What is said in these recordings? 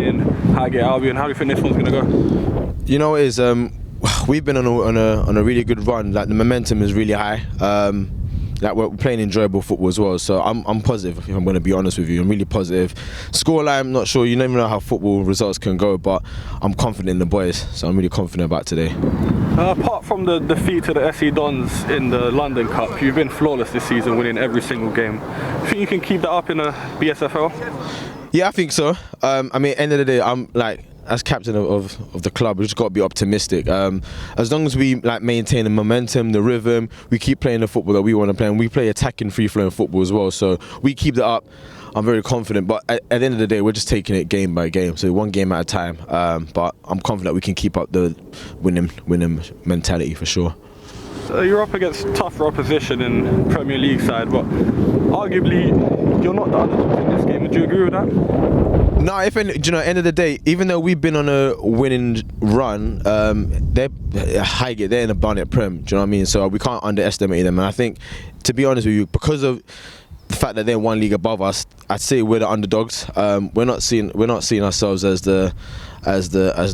playing Highgate Albion. How do you think this one's going to go? You know, we've been on a really good run. Like, the momentum is really high. Like, we're playing enjoyable football as well, so I'm positive. If I'm going to be honest with you, I'm really positive. Scoreline, I'm not sure. You never know how football results can go, but I'm confident in the boys, so I'm really confident about today. Apart from the defeat to the SE Dons in the London Cup, you've been flawless this season, winning every single game. Do you think you can keep that up in the BSFL? Yeah, I think so. I mean, end of the day, I'm like, as captain of the club, we just got to be optimistic. As long as we maintain the momentum, the rhythm, we keep playing the football that we want to play, and we play attacking, free-flowing football as well. So we keep that up. I'm very confident, but at the end of the day, we're just taking it game by game, so one game at a time. But I'm confident we can keep up the winning mentality for sure. You're up against tougher opposition in Premier League side, but arguably you're not the underdogs in this game. Would you agree with that? No, at the end of the day, even though we've been on a winning run, they're Highgate, they're in the Barnet Prem. Do you know what I mean? So we can't underestimate them. And I think, to be honest with you, because of the fact that they're one league above us, I'd say we're the underdogs. We're not seeing ourselves as the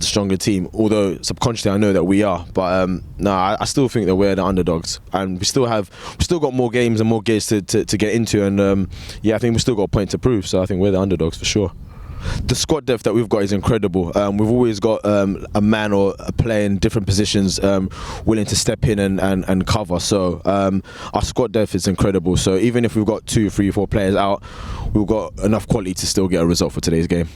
stronger team. Although subconsciously I know that we are, but no, I still think that we're the underdogs, and we still got more games and more games to get into, and yeah, I think we still got a point to prove. So I think we're the underdogs for sure. The squad depth that we've got is incredible. We've always got a man or a player in different positions willing to step in and cover. So our squad depth is incredible. So even if we've got 2, 3, 4 players out, we've got enough quality to still get a result for today's game.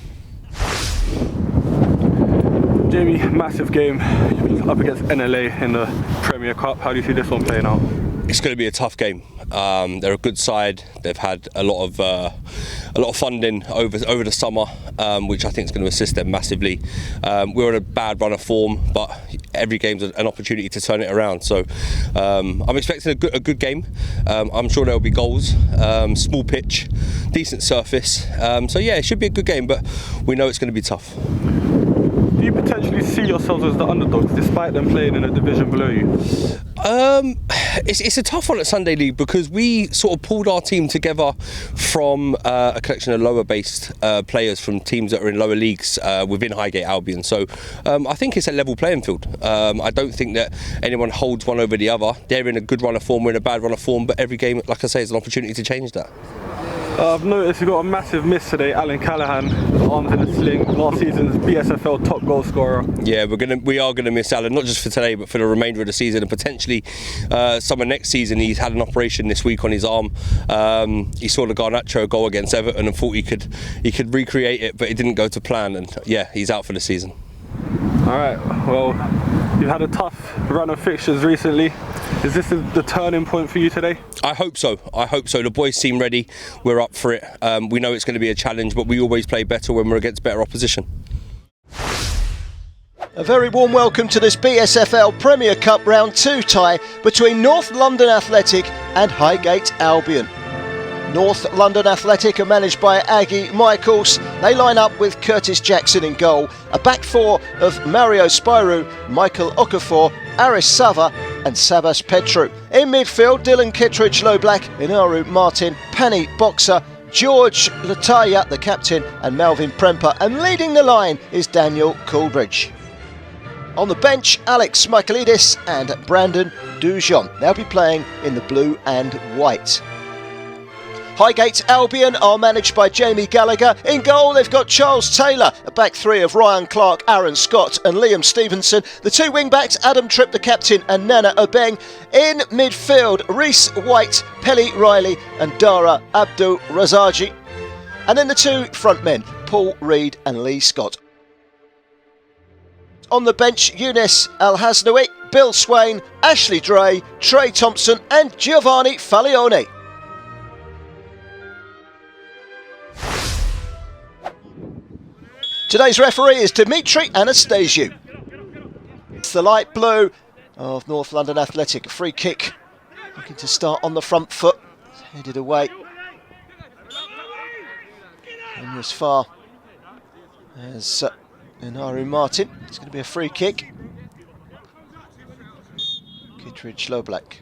Jamie, massive game. You've been up against NLA in the Premier Cup. How do you see this one playing out? It's going to be a tough game. They're a good side. They've had a lot of funding over the summer, which I think is going to assist them massively. We're on a bad run of form, but every game's an opportunity to turn it around. So I'm expecting a good game. I'm sure there'll be goals. Small pitch, decent surface. So yeah, it should be a good game, but we know it's going to be tough. Do you potentially see yourselves as the underdogs, despite them playing in a division below you? It's a tough one at Sunday League, because we sort of pulled our team together from a collection of lower-based players from teams that are in lower leagues within Highgate Albion. So I think it's a level playing field. I don't think that anyone holds one over the other. They're in a good run of form, we're in a bad run of form, but every game, like I say, is an opportunity to change that. I've noticed you've got a massive miss today, Alan Callaghan, arms in a sling, last season's BSFL top goal scorer. Yeah, we are gonna miss Alan, not just for today, but for the remainder of the season, and potentially summer next season. He's had an operation this week on his arm. He saw the Garnacho goal against Everton and thought he could recreate it, but it didn't go to plan, and yeah, he's out for the season. All right, well, you've had a tough run of fixtures recently. Is this the turning point for you today? I hope so. The boys seem ready. We're up for it. We know it's going to be a challenge, but we always play better when we're against better opposition. A very warm welcome to this BSFL Premier Cup Round 2 tie between North London Athletic and Highgate Albion. North London Athletic are managed by Aggie Michaels. They line up with Curtis Jackson in goal, a back four of Mario Spyro, Michael Okafor, Aris Sava and Sabas Petru. In midfield, Dylan Kittredge-Loblack, Inaru Martin, Pani Boxer, George Lataya, the captain, and Melvin Premper. And leading the line is Daniel Coolbridge. On the bench, Alex Michaelidis and Brandon Dujon. They'll be playing in the blue and white. Highgate Albion are managed by Jamie Gallagher. In goal, they've got Charles Taylor, a back three of Ryan Clark, Aaron Scott and Liam Stevenson. The two wing-backs, Adam Tripp, the captain, and Nana Obeng. In midfield, Reese White, Pelly Riley and Dara Abdul Razaji. And then the two front men, Paul Reed and Lee Scott. On the bench, Eunice Al-Hasnawi, Bill Swain, Ashley Dray, Trey Thompson and Giovanni Falione. Today's referee is Dimitri Anastasiou. It's the light blue of North London Athletic. A free kick, looking to start on the front foot. Headed away. And as far as Inaru Martin. It's going to be a free kick. Kittredge-Loblack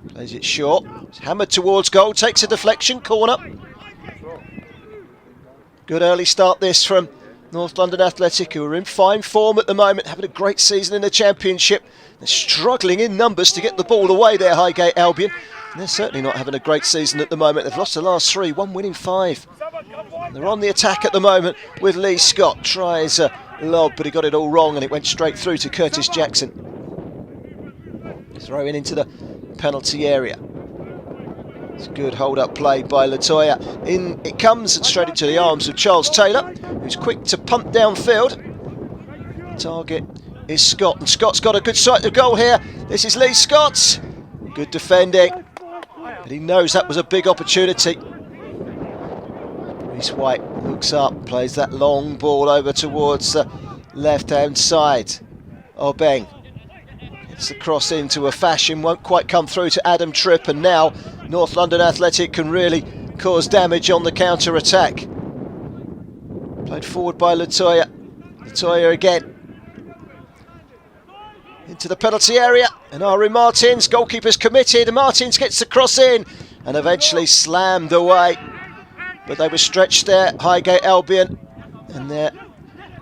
plays it short. It's hammered towards goal, takes a deflection, corner. Good early start this from North London Athletic, who are in fine form at the moment, having a great season in the Championship. They're struggling in numbers to get the ball away there, Highgate Albion. And they're certainly not having a great season at the moment. They've lost the last 3, one winning 5. They're on the attack at the moment with Lee Scott. Tries a lob, but he got it all wrong and it went straight through to Curtis Jackson. Throwing into the penalty area. It's a good hold-up play by Latoya. In it comes and straight into the arms of Charles Taylor, who's quick to punt downfield. Target is Scott, and Scott's got a good sight of goal here. This is Lee Scott. Good defending, but he knows that was a big opportunity. Reese White looks up, plays that long ball over towards the left-hand side. Obeng gets the cross into a fashion, won't quite come through to Adam Tripp, and now North London Athletic can really cause damage on the counter-attack. Played forward by Latoya. Latoya again. Into the penalty area, and Ari Martins, goalkeeper's committed, and Martins gets the cross in, and eventually slammed away. But they were stretched there, Highgate Albion, and their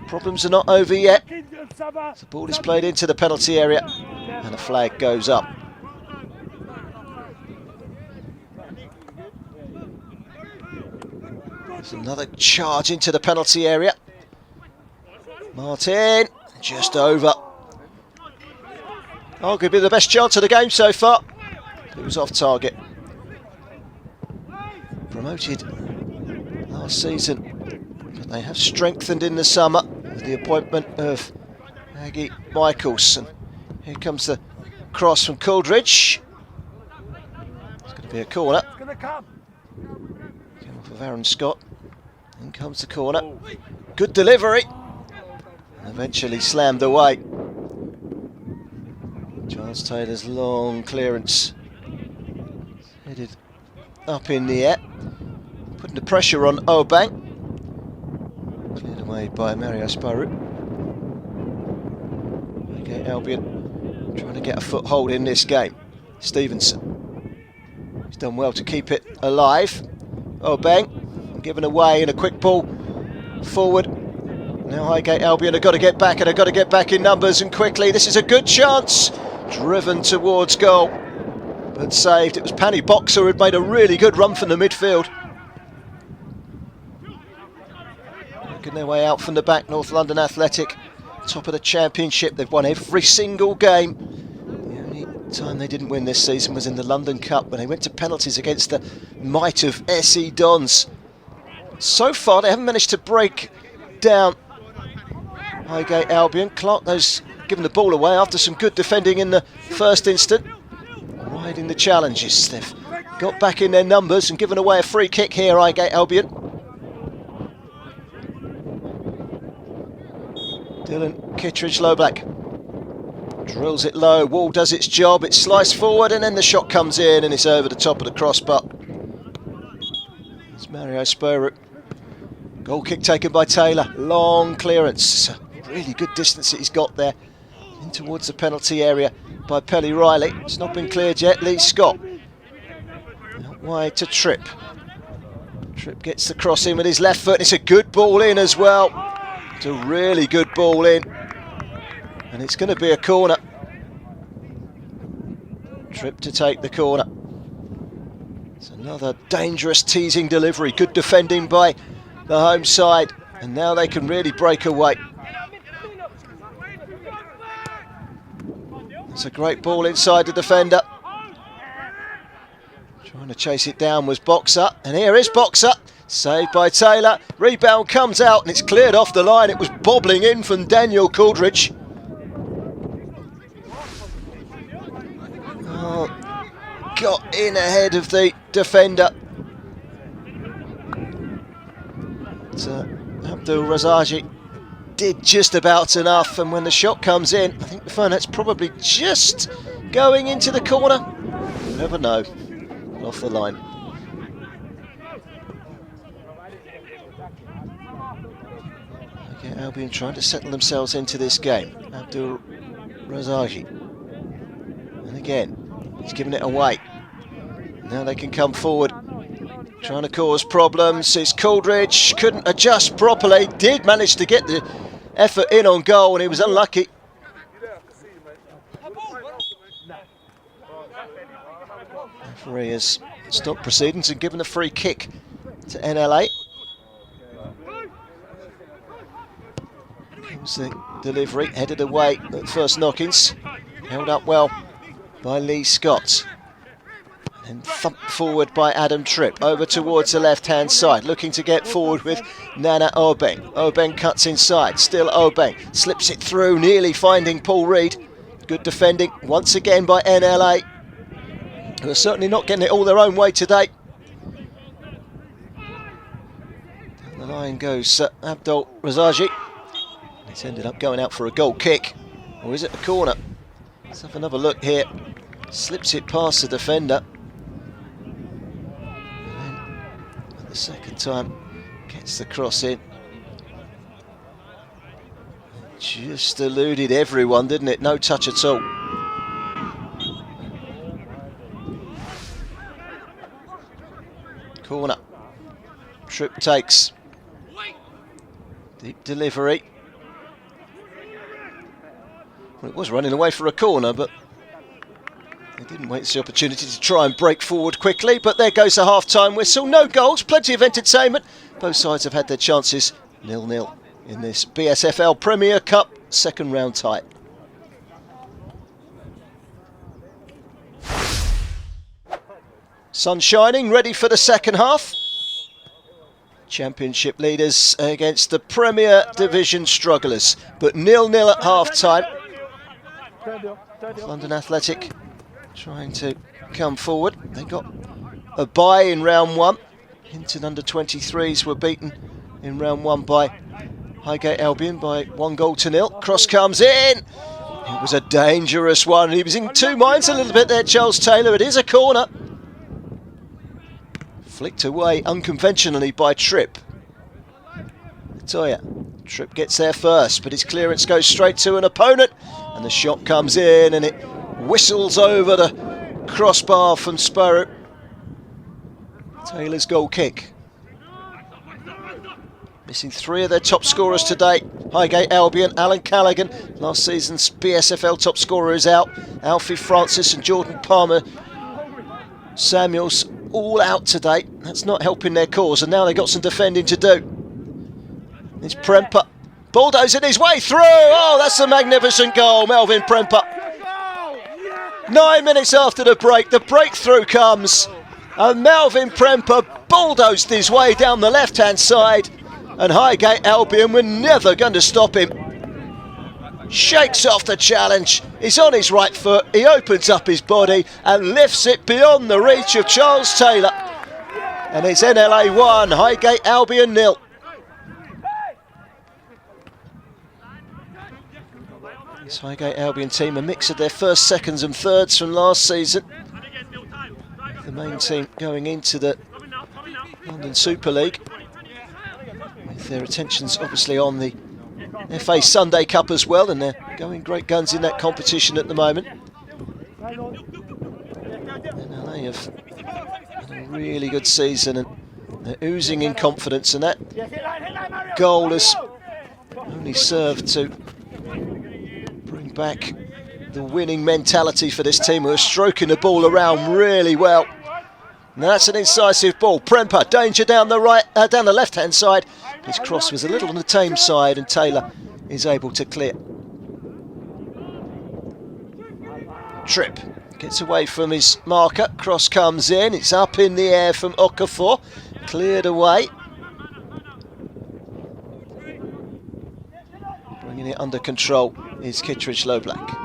problems are not over yet. The ball is played into the penalty area, and a flag goes up. There's another charge into the penalty area. Martin, just over. Arguably the best chance of the game so far. It was off target. Promoted last season, but they have strengthened in the summer with the appointment of Aggie Michaels. And here comes the cross from Coldridge. It's going to be a corner. Came off of Aaron Scott. In comes the corner. Good delivery. And eventually slammed away. Charles Taylor's long clearance. Headed up in the air. Putting the pressure on Obeng. Cleared away by Mario Sparu. Highgate Albion trying to get a foothold in this game. Stevenson. He's done well to keep it alive. Obeng given away in a quick ball forward. Now Highgate Albion have got to get back, and have got to get back in numbers and quickly. This is a good chance. Driven towards goal, but saved. It was Panny Boxer who had made a really good run from the midfield. Working their way out from the back, North London Athletic, top of the Championship. They've won every single game. The only time they didn't win this season was in the London Cup, when they went to penalties against the might of SE Dons. So far, they haven't managed to break down Highgate Albion. Clark, those given the ball away after some good defending in the first instant. Riding the challenges. They've got back in their numbers and given away a free kick here, Highgate Albion. Dylan Kittredge-Lowback drills it low. Wall does its job. It's sliced forward, and then the shot comes in, and it's over the top of the crossbar. It's Mario Spurrock. Goal kick taken by Taylor. Long clearance. Really good distance that he's got there. In towards the penalty area by Pelly Riley. It's not been cleared yet. Lee Scott. Out wide to Tripp. Tripp gets the cross in with his left foot. It's a good ball in as well. It's a really good ball in. And it's going to be a corner. Tripp to take the corner. It's another dangerous teasing delivery. Good defending by the home side. And now they can really break away. It's a great ball inside the defender. Trying to chase it down was Boxer, and here is Boxer. Saved by Taylor. Rebound comes out, and it's cleared off the line. It was bobbling in from Daniel Coldridge. Oh, got in ahead of the defender. Abdul Razaji did just about enough, and when the shot comes in, I think we find that's probably just going into the corner. You never know. Off the line. Okay, Albion trying to settle themselves into this game. Abdul Razaji. And again, he's giving it away. Now they can come forward. Try trying to cause problems. It's Coldridge, couldn't adjust properly, did manage to get the effort in on goal, and he was unlucky. Referee has stopped proceedings and given a free kick to NLA. Comes the delivery, headed away at first knockings, held up well by Lee Scott. And thumped forward by Adam Tripp, over towards the left-hand side, looking to get forward with Nana Obeng. Obeng cuts inside, still Obeng, slips it through, nearly finding Paul Reed. Good defending once again by NLA, who are certainly not getting it all their own way today. Down the line goes Abdul Razaji. It's ended up going out for a goal kick, or is it a corner? Let's have another look here. Slips it past the defender. The second time gets the cross in. Just eluded everyone, didn't it? No touch at all. Corner. Tripp takes. Deep delivery. Well, it was running away for a corner, but they didn't waste the opportunity to try and break forward quickly, but there goes the half-time whistle. No goals, plenty of entertainment. Both sides have had their chances. 0-0 in this BSFL Premier Cup second round tie. Sun shining, ready for the second half. Championship leaders against the Premier Division strugglers, but 0-0 at half-time. London Athletic trying to come forward. They got a bye in round one. Hinton under-23s were beaten in round one by Highgate Albion by 1-0. Cross comes in. It was a dangerous one. He was in two minds a little bit there, Charles Taylor. It is a corner. Flicked away unconventionally by Tripp. Latoya. Tripp gets there first, but his clearance goes straight to an opponent, and the shot comes in, and it whistles over the crossbar from Sparrow. Taylor's goal kick. Missing three of their top scorers today. Highgate Albion, Alan Callaghan, last season's BSFL top scorer, is out. Alfie Francis and Jordan Palmer Samuels all out today. That's not helping their cause, and now they've got some defending to do. It's Premper bulldozing his way through. Oh, that's a magnificent goal, Melvin Premper. 9 minutes after the breakthrough comes, and Melvin Premper bulldozed his way down the left-hand side, and Highgate Albion were never going to stop him. Shakes off the challenge, he's on his right foot, he opens up his body and lifts it beyond the reach of Charles Taylor. And it's NLA 1, Highgate Albion 0. This Highgate Albion team, a mix of their first, seconds and thirds from last season. The main team going into the London Super League, with their attentions obviously on the FA Sunday Cup as well, and they're going great guns in that competition at the moment. And they have had a really good season, and they're oozing in confidence, and that goal has only served to bring back the winning mentality for this team, who are stroking the ball around really well. And that's an incisive ball. Premper, danger down the down the left-hand side. His cross was a little on the tame side, and Taylor is able to clear. Tripp gets away from his marker. Cross comes in. It's up in the air from Okafor. Cleared away. Bringing it under control is Kittredge Lowblack.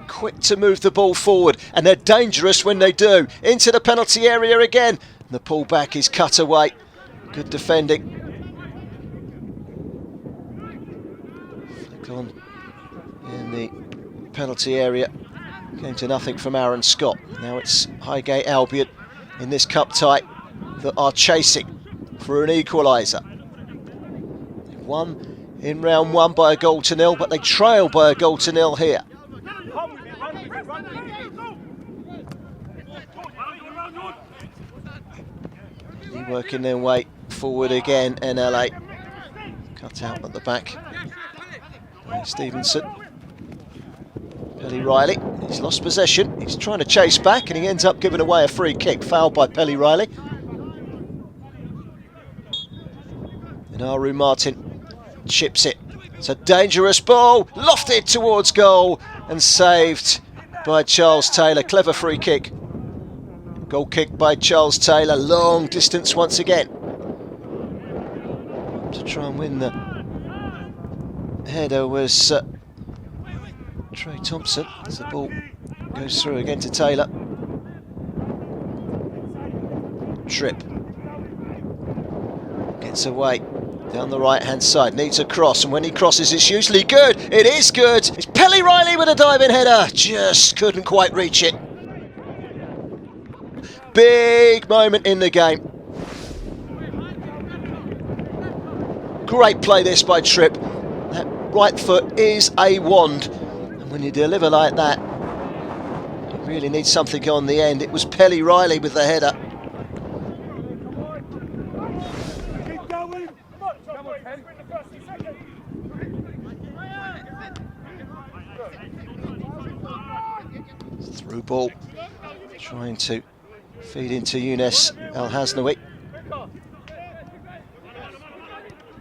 Quick to move the ball forward, and they're dangerous when they do. Into the penalty area again. The pullback is cut away. Good defending. Flick on in the penalty area. Came to nothing from Aaron Scott. Now it's Highgate Albion in this cup tie that are chasing for an equaliser. They won in round one by 1-0, but they trail by 1-0 here. Working their way forward again, NLA. Cut out at the back by Stevenson. Pelly Riley, he's lost possession. He's trying to chase back and he ends up giving away a free kick. Fouled by Pelly Riley. And Aru Martin chips it. It's a dangerous ball, lofted towards goal and saved by Charles Taylor. Clever free kick. Goal kick by Charles Taylor, long distance once again. To try and win the header was Trey Thompson, as the ball goes through again to Taylor. Tripp gets away down the right hand side, needs a cross, and when he crosses it's usually good. It is good. It's Pelly Riley with a diving header, just couldn't quite reach it. Big moment in the game. Great play this by Tripp. That right foot is a wand. And when you deliver like that, you really need something on the end. It was Pelly Riley with the header. Through ball. Trying to feed into Younes El Hasnaoui.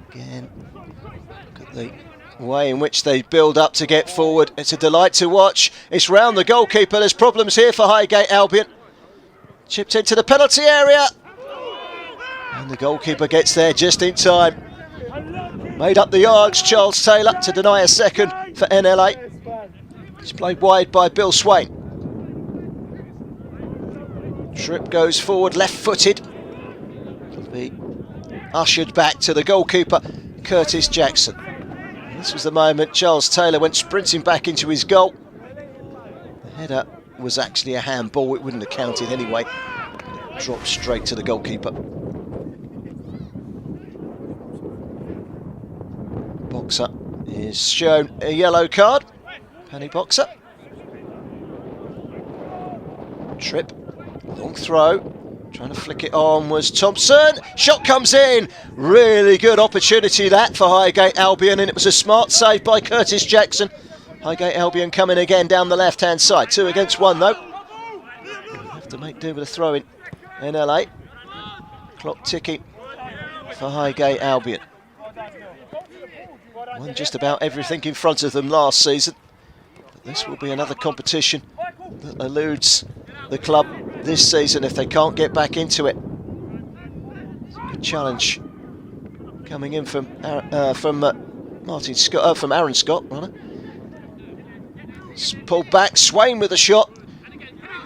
Again, look at the way in which they build up to get forward. It's a delight to watch. It's round the goalkeeper. There's problems here for Highgate Albion. Chipped into the penalty area. And the goalkeeper gets there just in time. Made up the yards, Charles Taylor, to deny a second for NLA. It's played wide by Bill Swain. Tripp goes forward, left-footed. Can be ushered back to the goalkeeper, Curtis Jackson. This was the moment Charles Taylor went sprinting back into his goal. The header was actually a handball, it wouldn't have counted anyway. It dropped straight to the goalkeeper. Boxer is shown a yellow card. Penny Boxer. Tripp. Long throw, trying to flick it on was Thompson. Shot comes in. Really good opportunity that for Highgate Albion, and it was a smart save by Curtis Jackson. Highgate Albion coming again down the left-hand side. 2 against 1 though. Have to make do with a throw-in. NLA. Clock ticking for Highgate Albion. Won just about everything in front of them last season. But this will be another competition that eludes the club this season if they can't get back into it. It's a good challenge coming in from Martin Scott, from Aaron Scott, rather. It's pulled back, Swain with a shot.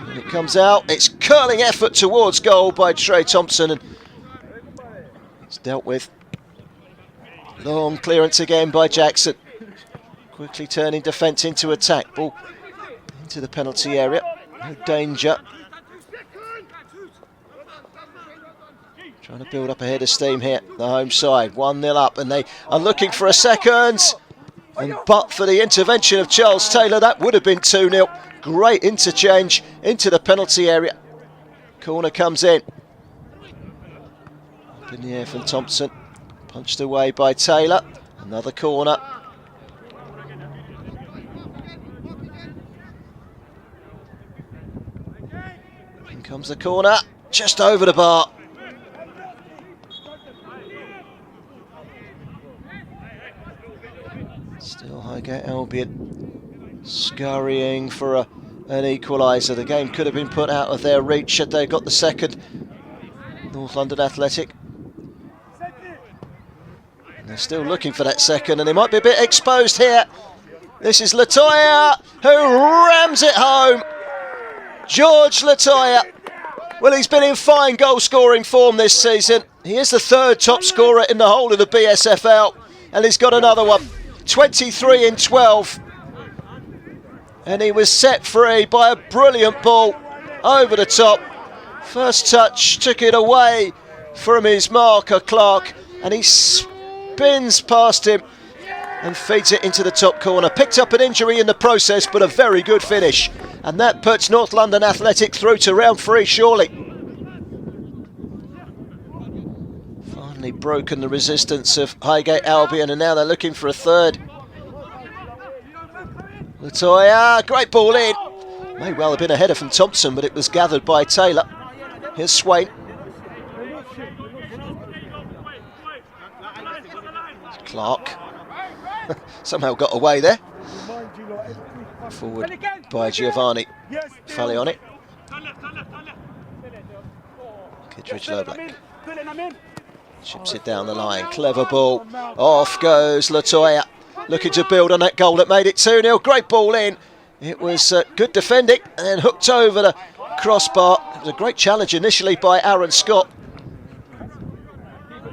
When it comes out, it's curling effort towards goal by Trey Thompson, and it's dealt with. Long clearance again by Jackson. Quickly turning defence into attack. Ball into the penalty area. No danger. Trying to build up a head of steam here, the home side. 1-0 up, and they are looking for a second. And but for the intervention of Charles Taylor, that would have been 2-0. Great interchange into the penalty area. Corner comes in. Up in the air from Thompson. Punched away by Taylor. Another corner. In comes the corner, just over the bar. Still Highgate Albion scurrying for an equaliser. The game could have been put out of their reach had they got the second. North London Athletic. And they're still looking for that second, and they might be a bit exposed here. This is Latoya, who rams it home. George Latoya. Well, he's been in fine goal-scoring form this season. He is the 3rd top scorer in the whole of the BSFL, and he's got another one. 23 in 12. And he was set free by a brilliant ball over the top. First touch took it away from his marker, Clark, and he spins past him and feeds it into the top corner. Picked up an injury in the process, but a very good finish. And that puts North London Athletic through to round 3, surely. Certainly broken the resistance of Highgate Albion, and now they're looking for a third. Latoya, great ball in. May well have been a header from Thompson, but it was gathered by Taylor. Here's Swain. Clark somehow got away there. Forward by Giovanni Falioni. Kittredge Lowblack chips it down the line. Clever ball. Off goes Latoya, looking to build on that goal that made it 2-0. Great ball in. It was good defending and then hooked over the crossbar. It was a great challenge initially by Aaron Scott.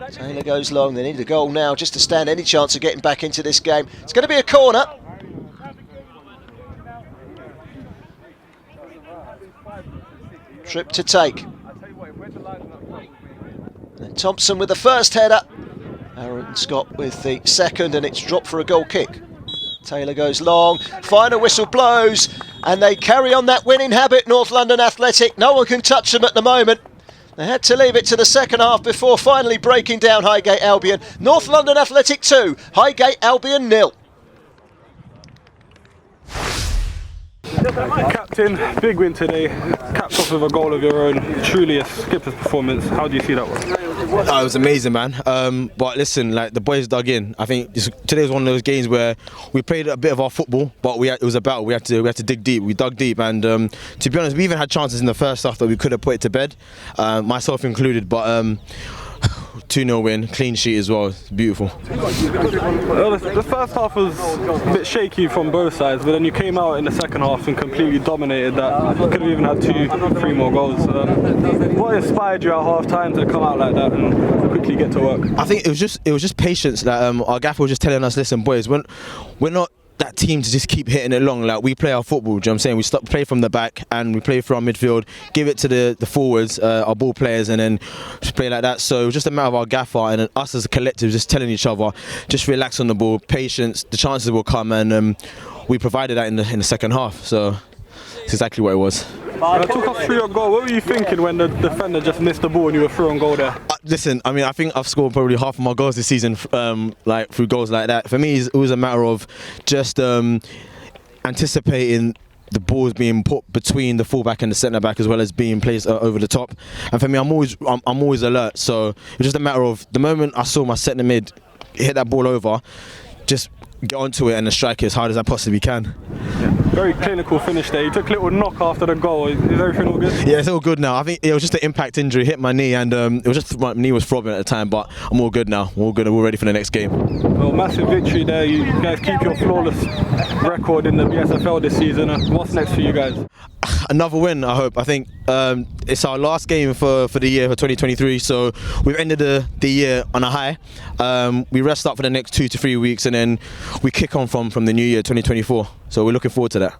Taylor goes long. They need a goal now just to stand any chance of getting back into this game. It's going to be a corner. Trip to take. And Thompson with the first header. Aaron Scott with the second, and it's dropped for a goal kick. Taylor goes long, final whistle blows, and they carry on that winning habit, North London Athletic. No one can touch them at the moment. They had to leave it to the second half before finally breaking down Highgate Albion. North London Athletic 2, Highgate Albion 0. Captain, big win today. Capped off with a goal of your own. Truly a skipper's performance. How do you see that one? Oh, it was amazing, man. But listen, like the boys dug in. I think today was one of those games where we played a bit of our football, but it was a battle. We had to dig deep. We dug deep, and to be honest, we even had chances in the first half that we could have put it to bed, myself included. But 2-0 win, clean sheet as well. It's beautiful. The first half was a bit shaky from both sides, but then you came out in the second half and completely dominated that. Could have even had 2-3 more goals. What inspired you at half time to come out like that and quickly get to work? I think it was just patience. Like our gaffer was just telling us, listen, boys, we're not that team to just keep hitting it long. Like we play our football, do you know what I'm saying? We play from the back and we play through our midfield, give it to the forwards, our ball players, and then just play like that. So it was just a matter of our gaffer and us as a collective just telling each other, just relax on the ball, patience, the chances will come, and we provided that in the second half. So it's exactly what it was. Took us through your goal. What were you thinking when the defender just missed the ball and you were through on goal there? Listen, I mean, I think I've scored probably half of my goals this season, like through goals like that. For me, it was a matter of just anticipating the balls being put between the fullback and the centre back, as well as being placed over the top. And for me, I'm always alert. So it's just a matter of the moment I saw my centre mid hit that ball over, just get onto it and then strike it as hard as I possibly can. Yeah. Very clinical finish there. You took a little knock after the goal. Is everything all good? Yeah, it's all good now. I think it was just an impact injury, hit my knee, and it was just my knee was throbbing at the time, but I'm all good now. We're all good and we're ready for the next game. Well, massive victory there. You guys keep your flawless record in the BSFL this season. What's next for you guys? Another win, I hope. I think it's our last game for the year, for 2023, so we've ended the year on a high. We rest up for the next 2 to 3 weeks, and then we kick on from the new year, 2024. So we're looking forward to that.